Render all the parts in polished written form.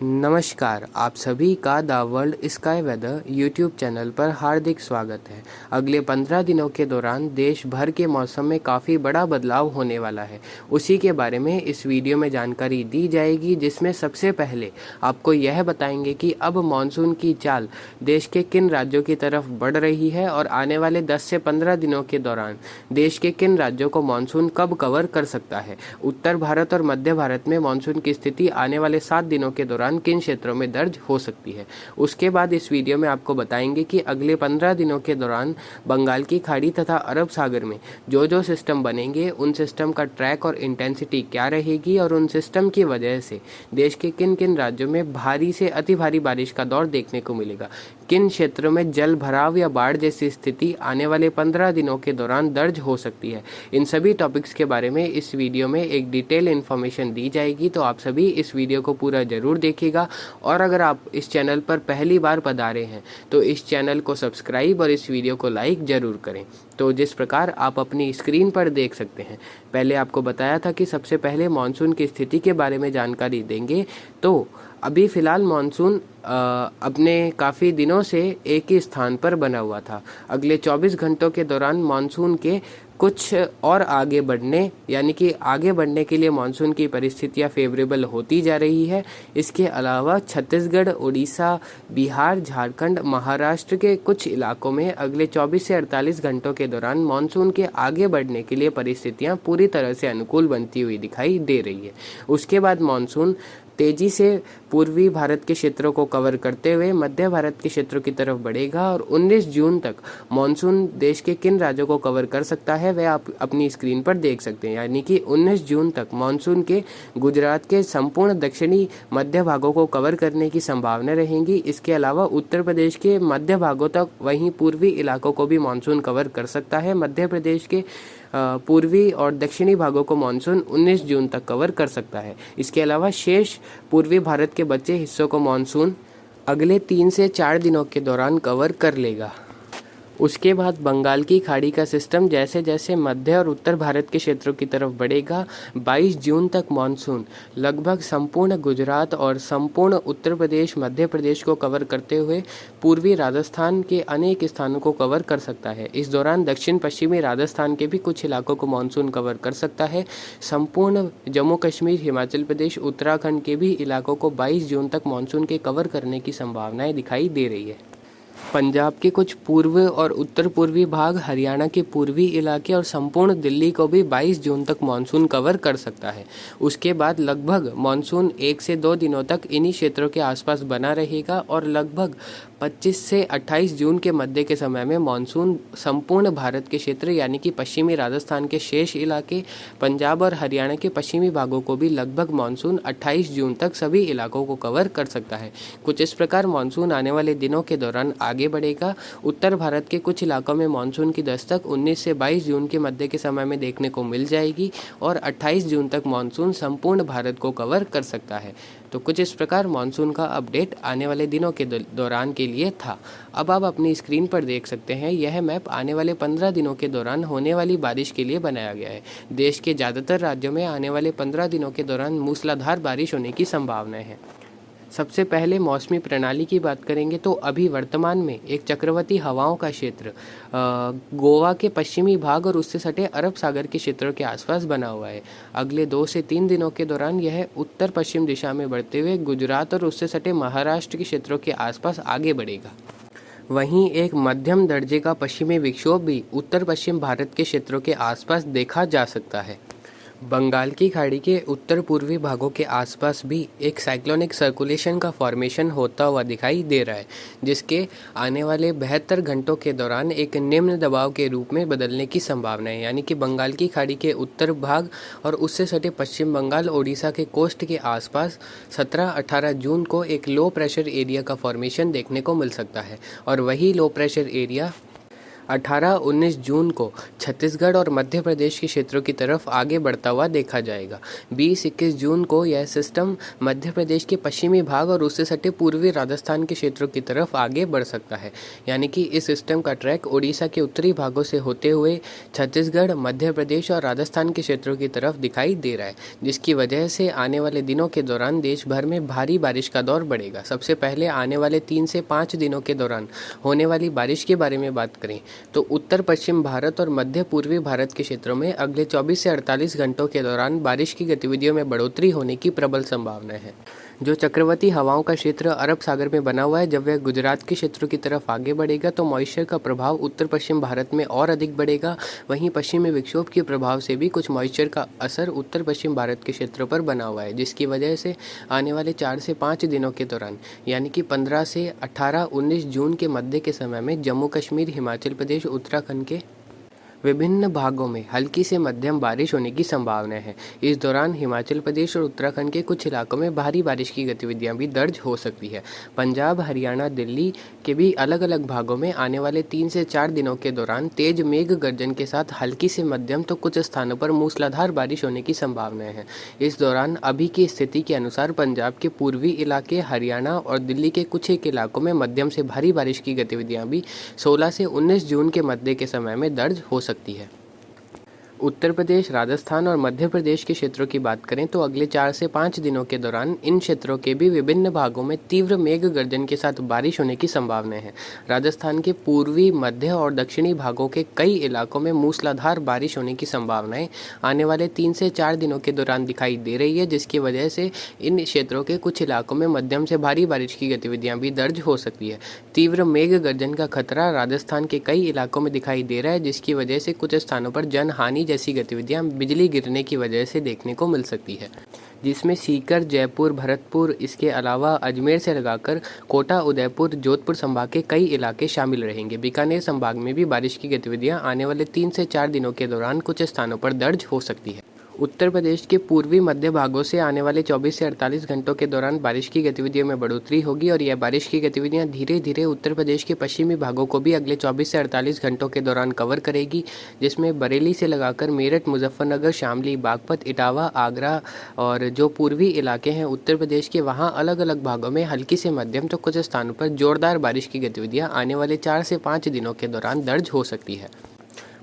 नमस्कार, आप सभी का the World Sky Weather YouTube channel पर हार्दिक स्वागत है। अगले 15 दिनों के दौरान देश भर के मौसम में काफ़ी बड़ा बदलाव होने वाला है। उसी के बारे में इस वीडियो में जानकारी दी जाएगी, जिसमें सबसे पहले आपको यह बताएंगे कि अब मानसून की चाल देश के किन राज्यों की तरफ बढ़ रही है और आने वाले 10 से 15 दिनों के दौरान देश के किन राज्यों को मानसून कब कवर कर सकता है। उत्तर भारत और मध्य भारत में मानसून की स्थिति आने वाले 7 दिनों के दौरान किन क्षेत्रों में दर्ज हो सकती है। उसके बाद इस वीडियो में आपको बताएंगे कि अगले 15 दिनों के दौरान बंगाल की खाड़ी तथा अरब सागर में जो जो सिस्टम बनेंगे, उन सिस्टम का ट्रैक और इंटेंसिटी क्या रहेगी और उन सिस्टम की वजह से देश के किन किन राज्यों में भारी से अति भारी बारिश का दौर देखने को मिलेगा, किन क्षेत्रों में जल भराव या बाढ़ जैसी स्थिति आने वाले 15 दिनों के दौरान दर्ज हो सकती है। इन सभी टॉपिक्स के बारे में इस वीडियो में एक डिटेल इन्फॉर्मेशन दी जाएगी, तो आप सभी इस वीडियो को पूरा जरूर देखिएगा। और अगर आप इस चैनल पर पहली बार पधारे हैं तो इस चैनल को सब्सक्राइब और इस वीडियो को लाइक जरूर करें। तो जिस प्रकार आप अपनी स्क्रीन पर देख सकते हैं, पहले आपको बताया था कि सबसे पहले मानसून की स्थिति के बारे में जानकारी देंगे। तो अभी फ़िलहाल मानसून अपने काफ़ी दिनों से एक ही स्थान पर बना हुआ था। अगले 24 घंटों के दौरान मानसून के कुछ और आगे बढ़ने यानी कि आगे बढ़ने के लिए मानसून की परिस्थितियां फेवरेबल होती जा रही है। इसके अलावा छत्तीसगढ़, उड़ीसा, बिहार, झारखंड, महाराष्ट्र के कुछ इलाकों में अगले 24 से 48 घंटों के दौरान मानसून के आगे बढ़ने के लिए परिस्थितियां पूरी तरह से अनुकूल बनती हुई दिखाई दे रही है। उसके बाद मानसून तेजी से पूर्वी भारत के क्षेत्रों को कवर करते हुए मध्य भारत के क्षेत्रों की तरफ बढ़ेगा और 19 जून तक मानसून देश के किन राज्यों को कवर कर सकता है वह आप अपनी स्क्रीन पर देख सकते हैं। यानी कि 19 जून तक मानसून के गुजरात के संपूर्ण दक्षिणी मध्य भागों को कवर करने की संभावना रहेंगी। इसके अलावा उत्तर प्रदेश के मध्य भागों तक, वहीं पूर्वी इलाकों को भी मानसून कवर कर सकता है। मध्य प्रदेश के पूर्वी और दक्षिणी भागों को मानसून 19 जून तक कवर कर सकता है। इसके अलावा शेष पूर्वी भारत के बचे हिस्सों को मानसून अगले 3 से 4 दिनों के दौरान कवर कर लेगा। उसके बाद बंगाल की खाड़ी का सिस्टम जैसे जैसे मध्य और उत्तर भारत के क्षेत्रों की तरफ बढ़ेगा, 22 जून तक मानसून लगभग संपूर्ण गुजरात और संपूर्ण उत्तर प्रदेश, मध्य प्रदेश को कवर करते हुए पूर्वी राजस्थान के अनेक स्थानों को कवर कर सकता है। इस दौरान दक्षिण पश्चिमी राजस्थान के भी कुछ इलाकों को मानसून कवर कर सकता है। संपूर्ण जम्मू कश्मीर, हिमाचल प्रदेश, उत्तराखंड के भी इलाकों को 22 जून तक मानसून के कवर करने की संभावनाएं दिखाई दे रही है। पंजाब के कुछ पूर्व और उत्तर पूर्वी भाग, हरियाणा के पूर्वी इलाके और संपूर्ण दिल्ली को भी 22 जून तक मानसून कवर कर सकता है। उसके बाद लगभग मानसून 1 से 2 दिनों तक इन्हीं क्षेत्रों के आसपास बना रहेगा और लगभग 25 से 28 जून के मध्य के समय में मानसून संपूर्ण भारत के क्षेत्र यानी कि पश्चिमी राजस्थान के शेष इलाके, पंजाब और हरियाणा के पश्चिमी भागों को भी लगभग मानसून 28 जून तक सभी इलाकों को कवर कर सकता है। कुछ इस प्रकार मानसून आने वाले दिनों के दौरान आगे बढ़ेगा। उत्तर भारत के कुछ इलाकों में मानसून की दस्तक 19 से 22 जून के मध्य के समय में देखने को मिल जाएगी और 28 जून तक मानसून संपूर्ण भारत को कवर कर सकता है। तो कुछ इस प्रकार मानसून का अपडेट आने वाले दिनों के दौरान के लिए था। अब आप अपनी स्क्रीन पर देख सकते हैं, यह मैप आने वाले 15 दिनों के दौरान होने वाली बारिश के लिए बनाया गया है। देश के ज़्यादातर राज्यों में आने वाले 15 दिनों के दौरान मूसलाधार बारिश होने की संभावनाएं हैं। सबसे पहले मौसमी प्रणाली की बात करेंगे तो अभी वर्तमान में एक चक्रवाती हवाओं का क्षेत्र गोवा के पश्चिमी भाग और उससे सटे अरब सागर के क्षेत्रों के आसपास बना हुआ है। अगले 2 से 3 दिनों के दौरान यह उत्तर पश्चिम दिशा में बढ़ते हुए गुजरात और उससे सटे महाराष्ट्र के क्षेत्रों के आसपास आगे बढ़ेगा। वहीं एक मध्यम दर्जे का पश्चिमी विक्षोभ भी उत्तर पश्चिम भारत के क्षेत्रों के आसपास देखा जा सकता है। बंगाल की खाड़ी के उत्तर पूर्वी भागों के आसपास भी एक साइक्लोनिक सर्कुलेशन का फॉर्मेशन होता हुआ दिखाई दे रहा है, जिसके आने वाले 72 घंटों के दौरान एक निम्न दबाव के रूप में बदलने की संभावना है। यानी कि बंगाल की खाड़ी के उत्तर भाग और उससे सटे पश्चिम बंगाल, ओडिशा के कोस्ट के आसपास 17-18 जून को एक लो प्रेशर एरिया का फॉर्मेशन देखने को मिल सकता है और वही लो प्रेशर एरिया 18-19 जून को छत्तीसगढ़ और मध्य प्रदेश के क्षेत्रों की तरफ आगे बढ़ता हुआ देखा जाएगा। 20-21 जून को यह सिस्टम मध्य प्रदेश के पश्चिमी भाग और उससे सटे पूर्वी राजस्थान के क्षेत्रों की तरफ आगे बढ़ सकता है। यानी कि इस सिस्टम का ट्रैक ओडिशा के उत्तरी भागों से होते हुए छत्तीसगढ़, मध्य प्रदेश और राजस्थान के क्षेत्रों की तरफ दिखाई दे रहा है, जिसकी वजह से आने वाले दिनों के दौरान देश भर में भारी बारिश का दौर बढ़ेगा। सबसे पहले आने वाले 3 से 5 दिनों के दौरान होने वाली बारिश के बारे में बात करें तो उत्तर पश्चिम भारत और मध्य पूर्वी भारत के क्षेत्रों में अगले 24 से 48 घंटों के दौरान बारिश की गतिविधियों में बढ़ोतरी होने की प्रबल संभावना है। जो चक्रवाती हवाओं का क्षेत्र अरब सागर में बना हुआ है, जब वह गुजरात के क्षेत्रों की तरफ आगे बढ़ेगा तो मॉइस्चर का प्रभाव उत्तर पश्चिम भारत में और अधिक बढ़ेगा। वहीं पश्चिमी विक्षोभ के प्रभाव से भी कुछ मॉइस्चर का असर उत्तर पश्चिम भारत के क्षेत्रों पर बना हुआ है, जिसकी वजह से आने वाले 4 से 5 दिनों के दौरान यानी कि 15 से 18-19 जून के मध्य के समय में जम्मू कश्मीर, हिमाचल प्रदेश, उत्तराखंड के विभिन्न भागों में हल्की से मध्यम बारिश होने की संभावना है। इस दौरान हिमाचल प्रदेश और उत्तराखंड के कुछ इलाकों में भारी बारिश की गतिविधियां भी दर्ज हो सकती है। पंजाब, हरियाणा, दिल्ली के भी अलग अलग भागों में आने वाले 3 से 4 दिनों के दौरान तेज मेघ गर्जन के साथ हल्की से मध्यम तो कुछ स्थानों पर मूसलाधार बारिश होने की संभावना है। इस दौरान अभी की स्थिति के अनुसार पंजाब के पूर्वी इलाके, हरियाणा और दिल्ली के कुछ एक इलाकों में मध्यम से भारी बारिश की गतिविधियां भी 16 से 19 जून के मध्य के समय में दर्ज हो सकती है। उत्तर प्रदेश, राजस्थान और मध्य प्रदेश के क्षेत्रों की बात करें तो अगले 4 से 5 दिनों के दौरान इन क्षेत्रों के भी विभिन्न भागों में तीव्र मेघ गर्जन के साथ बारिश होने की संभावना है। राजस्थान के पूर्वी, मध्य और दक्षिणी भागों के कई इलाकों में मूसलाधार बारिश होने की संभावनाएं आने वाले 3 से 4 दिनों के दौरान दिखाई दे रही है, जिसकी वजह से इन क्षेत्रों के कुछ इलाकों में मध्यम से भारी बारिश की गतिविधियां भी दर्ज हो सकती है। तीव्र मेघ गर्जन का खतरा राजस्थान के कई इलाकों में दिखाई दे रहा है, जिसकी वजह से कुछ स्थानों पर जनहानि जैसी गतिविधियां बिजली गिरने की वजह से देखने को मिल सकती है, जिसमें सीकर, जयपुर, भरतपुर, इसके अलावा अजमेर से लगाकर कोटा, उदयपुर, जोधपुर संभाग के कई इलाके शामिल रहेंगे। बीकानेर संभाग में भी बारिश की गतिविधियां आने वाले 3 से 4 दिनों के दौरान कुछ स्थानों पर दर्ज हो सकती है। उत्तर प्रदेश के पूर्वी मध्य भागों से आने वाले 24 से 48 घंटों के दौरान बारिश की गतिविधियों में बढ़ोतरी होगी और यह बारिश की गतिविधियां धीरे धीरे उत्तर प्रदेश के पश्चिमी भागों को भी अगले 24 से 48 घंटों के दौरान कवर करेगी, जिसमें बरेली से लगाकर मेरठ, मुजफ्फरनगर, शामली, बागपत, इटावा, आगरा और जो पूर्वी इलाके हैं उत्तर प्रदेश के, वहाँ अलग अलग भागों में हल्की से मध्यम तो कुछ स्थानों पर जोरदार बारिश की गतिविधियाँ आने वाले 4 से 5 दिनों के दौरान दर्ज हो सकती है।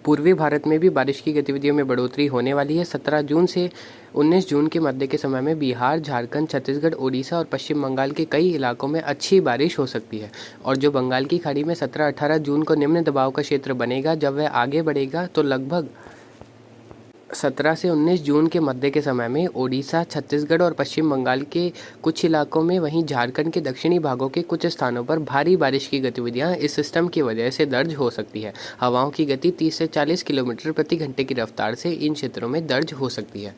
पूर्वी भारत में भी बारिश की गतिविधियों में बढ़ोतरी होने वाली है। 17 जून से 19 जून के मध्य के समय में बिहार, झारखंड, छत्तीसगढ़, ओडिशा और पश्चिम बंगाल के कई इलाकों में अच्छी बारिश हो सकती है। और जो बंगाल की खाड़ी में 17-18 जून को निम्न दबाव का क्षेत्र बनेगा, जब वह आगे बढ़ेगा तो लगभग 17 से 19 जून के मध्य के समय में ओडिशा, छत्तीसगढ़ और पश्चिम बंगाल के कुछ इलाकों में, वहीं झारखंड के दक्षिणी भागों के कुछ स्थानों पर भारी बारिश की गतिविधियां इस सिस्टम की वजह से दर्ज हो सकती है। हवाओं की गति 30 से 40 किलोमीटर प्रति घंटे की रफ्तार से इन क्षेत्रों में दर्ज हो सकती है।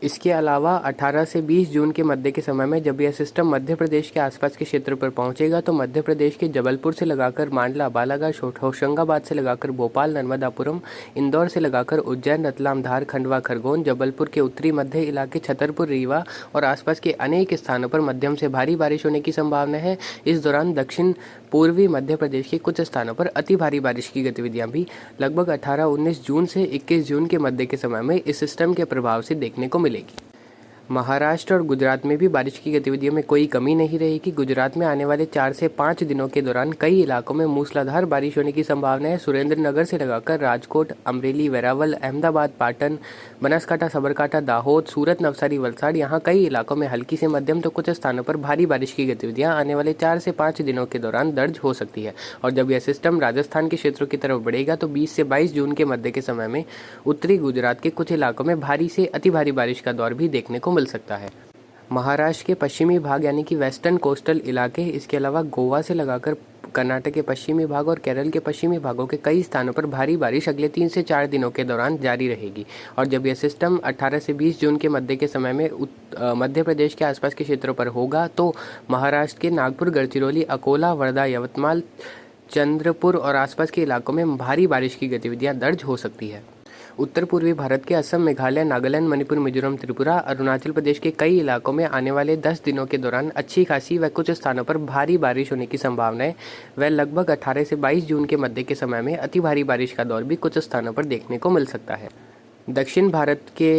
इसके अलावा 18 से 20 जून के मध्य के समय में जब यह सिस्टम मध्य प्रदेश के आसपास के क्षेत्र पर पहुंचेगा तो मध्य प्रदेश के जबलपुर से लगाकर मांडला, बालाघाट, होशंगाबाद से लगाकर भोपाल, नर्मदापुरम, इंदौर से लगाकर उज्जैन, रतलाम, धार, खंडवा, खरगोन, जबलपुर के उत्तरी मध्य इलाके, छतरपुर, रीवा और आसपास के अनेक स्थानों पर मध्यम से भारी बारिश होने की संभावना है। इस दौरान दक्षिण पूर्वी मध्य प्रदेश के कुछ स्थानों पर अति भारी बारिश की गतिविधियां भी लगभग 18-19 जून से 21 जून के मध्य के समय में इस सिस्टम के प्रभाव से देखने को मिलेगी। महाराष्ट्र और गुजरात में भी बारिश की गतिविधियों में कोई कमी नहीं रहेगी। गुजरात में आने वाले 4 से 5 दिनों के दौरान कई इलाकों में मूसलाधार बारिश होने की संभावना है। सुरेंद्रनगर से लगाकर राजकोट, अमरेली, वेरावल, अहमदाबाद, पाटन, बनासकांठा, साबरकांठा, दाहोद, सूरत, नवसारी, वलसाड़, यहाँ कई इलाकों में हल्की से मध्यम तो कुछ स्थानों पर भारी बारिश की गतिविधियां आने वाले 4 से 5 दिनों के दौरान दर्ज हो सकती है। और जब यह सिस्टम राजस्थान के क्षेत्रों की तरफ बढ़ेगा तो 20 से 22 जून के मध्य के समय में उत्तरी गुजरात के कुछ इलाकों में भारी से अति भारी बारिश का दौर भी देखने को मिल सकता है। महाराष्ट्र के पश्चिमी भाग यानी कि वेस्टर्न कोस्टल इलाके, इसके अलावा गोवा से लगाकर कर्नाटक के पश्चिमी भाग और केरल के पश्चिमी भागों के कई स्थानों पर भारी बारिश अगले 3 से 4 दिनों के दौरान जारी रहेगी। और जब यह सिस्टम 18 से 20 जून के मध्य के समय में मध्य प्रदेश के आसपास के क्षेत्रों पर होगा तो महाराष्ट्र के नागपुर, गढ़चिरौली, अकोला, वर्धा, यवतमाल, चंद्रपुर और आसपास के इलाकों में भारी बारिश की गतिविधियां दर्ज हो सकती है। उत्तर पूर्वी भारत के असम, मेघालय, नागालैंड, मणिपुर, मिजोरम, त्रिपुरा, अरुणाचल प्रदेश के कई इलाकों में आने वाले 10 दिनों के दौरान अच्छी खासी व कुछ स्थानों पर भारी बारिश होने की संभावना है। वह लगभग 18 से 22 जून के मध्य के समय में अति भारी बारिश का दौर भी कुछ स्थानों पर देखने को मिल सकता है। दक्षिण भारत के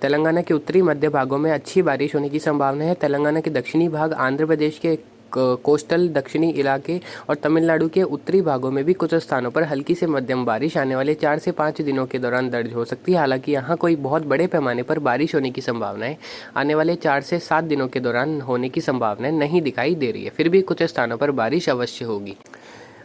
तेलंगाना के उत्तरी मध्य भागों में अच्छी बारिश होने की संभावना है। तेलंगाना के दक्षिणी भाग, आंध्र प्रदेश के कोस्टल दक्षिणी इलाके और तमिलनाडु के उत्तरी भागों में भी कुछ स्थानों पर हल्की से मध्यम बारिश आने वाले 4 से 5 दिनों के दौरान दर्ज हो सकती है। हालांकि यहाँ कोई बहुत बड़े पैमाने पर बारिश होने की संभावनाएं आने वाले 4 से 7 दिनों के दौरान होने की संभावनाएं नहीं दिखाई दे रही है। फिर भी कुछ स्थानों पर बारिश अवश्य होगी।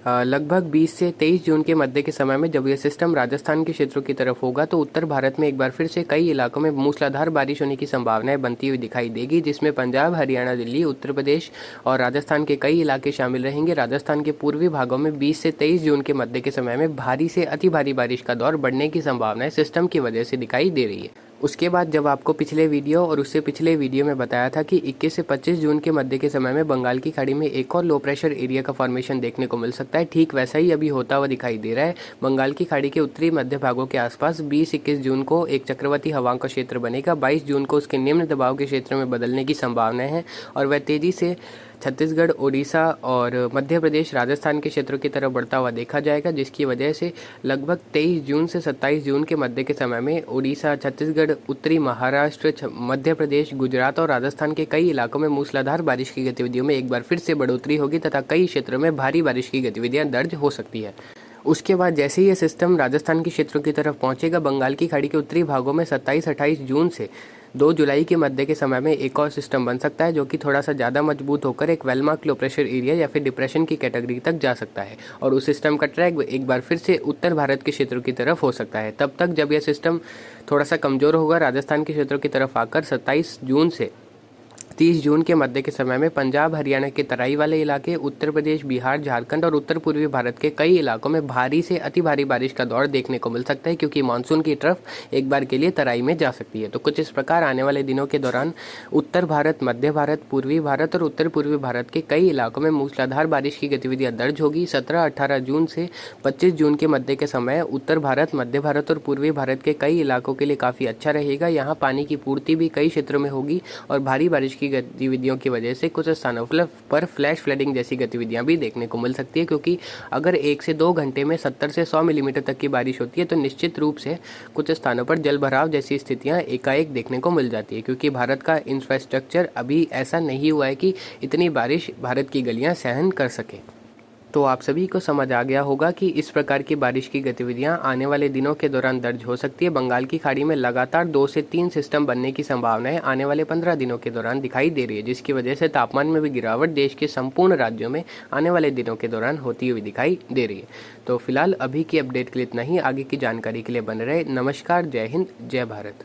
लगभग 20 से 23 जून के मध्य के समय में जब यह सिस्टम राजस्थान के क्षेत्रों की तरफ होगा तो उत्तर भारत में एक बार फिर से कई इलाकों में मूसलाधार बारिश होने की संभावनाएं बनती हुई दिखाई देगी, जिसमें पंजाब, हरियाणा, दिल्ली, उत्तर प्रदेश और राजस्थान के कई इलाके शामिल रहेंगे। राजस्थान के पूर्वी भागों में 20 से 23 जून के मध्य के समय में भारी से अति भारी बारिश का दौर बढ़ने की संभावनाएं सिस्टम की वजह से दिखाई दे रही है। उसके बाद जब आपको पिछले वीडियो और उससे पिछले वीडियो में बताया था कि 21 से 25 जून के मध्य के समय में बंगाल की खाड़ी में एक और लो प्रेशर एरिया का फॉर्मेशन देखने को मिल सकता है, ठीक वैसा ही अभी होता हुआ दिखाई दे रहा है। बंगाल की खाड़ी के उत्तरी मध्य भागों के आसपास 20-21 जून को एक चक्रवाती हवाओं का क्षेत्र बनेगा। 22 जून को उसके निम्न दबाव के क्षेत्र में बदलने की संभावनाएं हैं और वह तेजी से छत्तीसगढ़, ओडिशा और मध्य प्रदेश, राजस्थान के क्षेत्रों की तरफ बढ़ता हुआ देखा जाएगा, जिसकी वजह से लगभग 23 जून से 27 जून के मध्य के समय में ओडिशा, छत्तीसगढ़, उत्तरी महाराष्ट्र, मध्य प्रदेश, गुजरात और राजस्थान के कई इलाकों में मूसलाधार बारिश की गतिविधियों में एक बार फिर से बढ़ोतरी होगी तथा कई क्षेत्रों में भारी बारिश की गतिविधियां दर्ज हो सकती है। उसके बाद जैसे ही यह सिस्टम राजस्थान के क्षेत्रों की तरफ पहुंचेगा, बंगाल की खाड़ी के उत्तरी भागों में 27-28 जून से 2 जुलाई के मध्य के समय में एक और सिस्टम बन सकता है, जो कि थोड़ा सा ज़्यादा मजबूत होकर एक well mark low pressure area या फिर डिप्रेशन की कैटेगरी तक जा सकता है और उस सिस्टम का ट्रैक एक बार फिर से उत्तर भारत के क्षेत्रों की तरफ हो सकता है। तब तक जब यह सिस्टम थोड़ा सा कमज़ोर होगा, राजस्थान के क्षेत्रों की तरफ आकर 27 जून से 30 जून के मध्य के समय में पंजाब, हरियाणा के तराई वाले इलाके, उत्तर प्रदेश, बिहार, झारखंड और उत्तर पूर्वी भारत के कई इलाकों में भारी से अति भारी बारिश का दौर देखने को मिल सकता है, क्योंकि मानसून की तरफ एक बार के लिए तराई में जा सकती है। तो कुछ इस प्रकार आने वाले दिनों के दौरान उत्तर भारत, मध्य भारत, पूर्वी भारत और उत्तर पूर्वी भारत के कई इलाकों में मूसलाधार बारिश की गतिविधियां दर्ज होगी। 17-18 जून से 25 जून के मध्य के समय उत्तर भारत, मध्य भारत और पूर्वी भारत के कई इलाकों के लिए काफ़ी अच्छा रहेगा। यहाँ पानी की पूर्ति भी कई क्षेत्रों में होगी और भारी बारिश की गतिविधियों की वजह से कुछ स्थानों पर फ्लैश फ्लडिंग जैसी गतिविधियां भी देखने को मिल सकती है, क्योंकि अगर 1 से 2 घंटे में 70 से 100 मिलीमीटर तक की बारिश होती है तो निश्चित रूप से कुछ स्थानों पर जल भराव जैसी स्थितियां एकाएक देखने को मिल जाती है, क्योंकि भारत का इंफ्रास्ट्रक्चर अभी ऐसा नहीं हुआ है कि इतनी बारिश भारत की गलियां सहन कर सके। तो आप सभी को समझ आ गया होगा कि इस प्रकार की बारिश की गतिविधियां आने वाले दिनों के दौरान दर्ज हो सकती है। बंगाल की खाड़ी में लगातार 2 से 3 सिस्टम बनने की संभावनाएं आने वाले 15 दिनों के दौरान दिखाई दे रही है, जिसकी वजह से तापमान में भी गिरावट देश के संपूर्ण राज्यों में आने वाले दिनों के दौरान होती हुई दिखाई दे रही है। तो फिलहाल अभी की अपडेट के लिए इतना ही। आगे की जानकारी के लिए बने रहे। नमस्कार, जय हिंद, जय भारत।